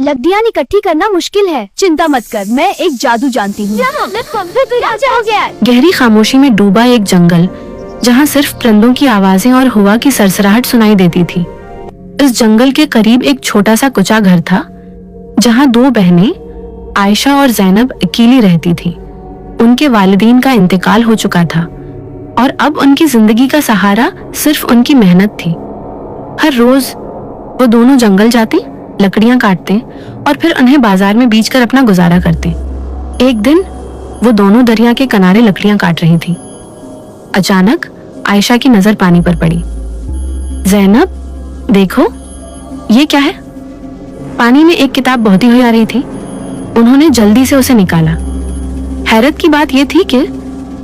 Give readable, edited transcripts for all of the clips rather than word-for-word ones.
लकड़ियाँ इकट्ठी करना मुश्किल है। चिंता मत कर, मैं एक जादू जानती हूँ। गहरी खामोशी में डूबा एक जंगल, जहाँ सिर्फ परिंदों की आवाजें और हवा की सरसराहट सुनाई देती थी। इस जंगल के करीब एक छोटा सा कुचा घर था, जहाँ दो बहनें आयशा और ज़ैनब अकेली रहती थीं। उनके वालिदैन का इंतकाल हो चुका था और अब उनकी जिंदगी का सहारा सिर्फ उनकी मेहनत थी। हर रोज वो दोनों जंगल जाते, लकड़ियां काटते और फिर उन्हें बाजार में बेचकर अपना गुजारा करते। एक दिन वो दोनों दरिया के किनारे लकड़ियां काट रही थी। अचानक आयशा की नजर पानी पर पड़ी। ज़ैनब, देखो ये क्या है? पानी में एक किताब बहती हुई आ रही थी। उन्होंने जल्दी से उसे निकाला। हैरत की बात यह थी कि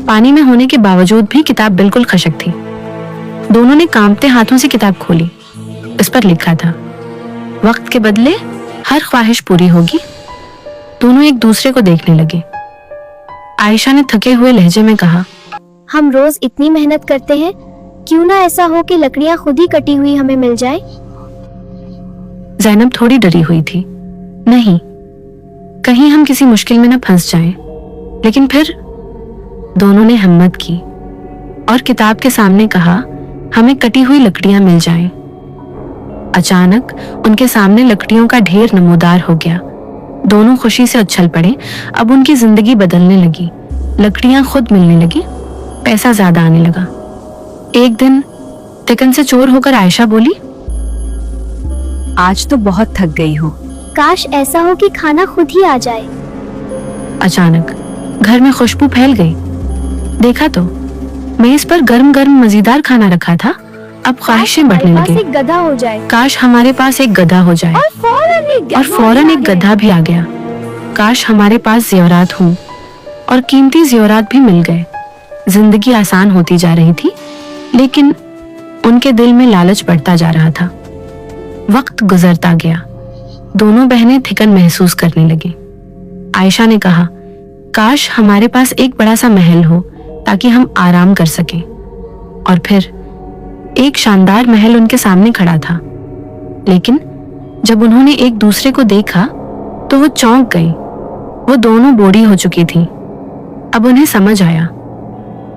पानी में होने के बावजूद भी किताब बिल्कुल खशक थी। दोनों ने कांपते हाथों से किताब खोली। इस पर लिखा था, वक्त के बदले हर ख्वाहिश पूरी होगी। दोनों एक दूसरे को देखने लगे। आयशा ने थके हुए लहजे में कहा, हम रोज इतनी मेहनत करते हैं, क्यों ना ऐसा हो कि लकड़ियाँ खुद ही कटी हुई हमें मिल जाए। ज़ैनब थोड़ी डरी हुई थी। नहीं, कहीं हम किसी मुश्किल में न फंस जाएं। लेकिन फिर दोनों ने हिम्मत की और किताब के सामने कहा, हमें कटी हुई लकड़ियां मिल जाएं। अचानक उनके सामने लकड़ियों का ढेर नमूदार हो गया। दोनों खुशी से उछल पड़े। अब उनकी जिंदगी बदलने लगी। लकड़ियां खुद मिलने लगी, पैसा ज्यादा आने लगा। एक दिन थिकन से चोर होकर आयशा बोली, आज तो बहुत थक गई हूँ। काश ऐसा हो कि खाना खुद ही आ जाए। अचानक घर में खुशबू फैल गई। देखा तो मेज पर गर्म गर्म मजेदार खाना रखा था। अब ख्वाहिशें बढ़ने लगी। एक गधा हो जाए। काश हमारे पास एक गधा हो जाए। और फौरन एक गधा भी आ गया। काश हमारे पास ज़ेवरात हों और कीमती ज़ेवरात भी मिल गए। जिंदगी आसान होती जा रही थी, लेकिन उनके दिल में लालच बढ़ता जा रहा था। वक्त गुजरता गया। दोनों बहनें थिकन महसूस करने लगी। आयशा ने कहा, काश हमारे पास एक बड़ा सा महल हो ताकि हम आराम कर सकें। और फिर एक शानदार महल उनके सामने खड़ा था। लेकिन जब उन्होंने एक दूसरे को देखा तो वो चौंक गई। वो दोनों बूढ़ी हो चुकी थीं। अब उन्हें समझ आया,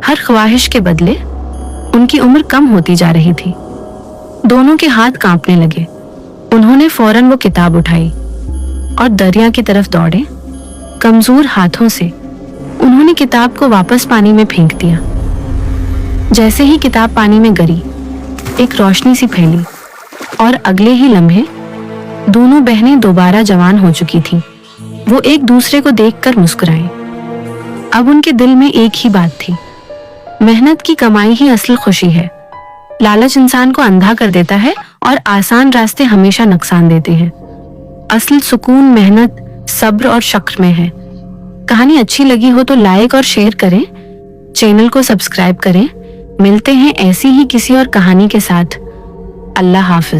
हर ख्वाहिश के बदले उनकी उम्र कम होती जा रही थी। दोनों के हाथ कांपने लगे। उन्होंने फौरन वो किताब उठाई और दरिया की तरफ दौड़े। कमजोर हाथों से उन्होंने किताब को वापस पानी में फेंक दिया। जैसे ही किताब पानी में गिरी, एक रोशनी सी फैली और अगले ही लम्हे दोनों बहनें दोबारा जवान हो चुकी थीं। वो एक दूसरे को देखकर मुस्कुराए। अब उनके दिल में एक ही बात थी, मेहनत की कमाई ही असल खुशी है। लालच इंसान को अंधा कर देता है और आसान रास्ते हमेशा नुकसान देते हैं। असल सुकून मेहनत, सब्र और शक्र में है। कहानी अच्छी लगी हो तो लाइक और शेयर करें, चैनल को सब्सक्राइब करें। मिलते हैं ऐसी ही किसी और कहानी के साथ। अल्लाह हाफिज।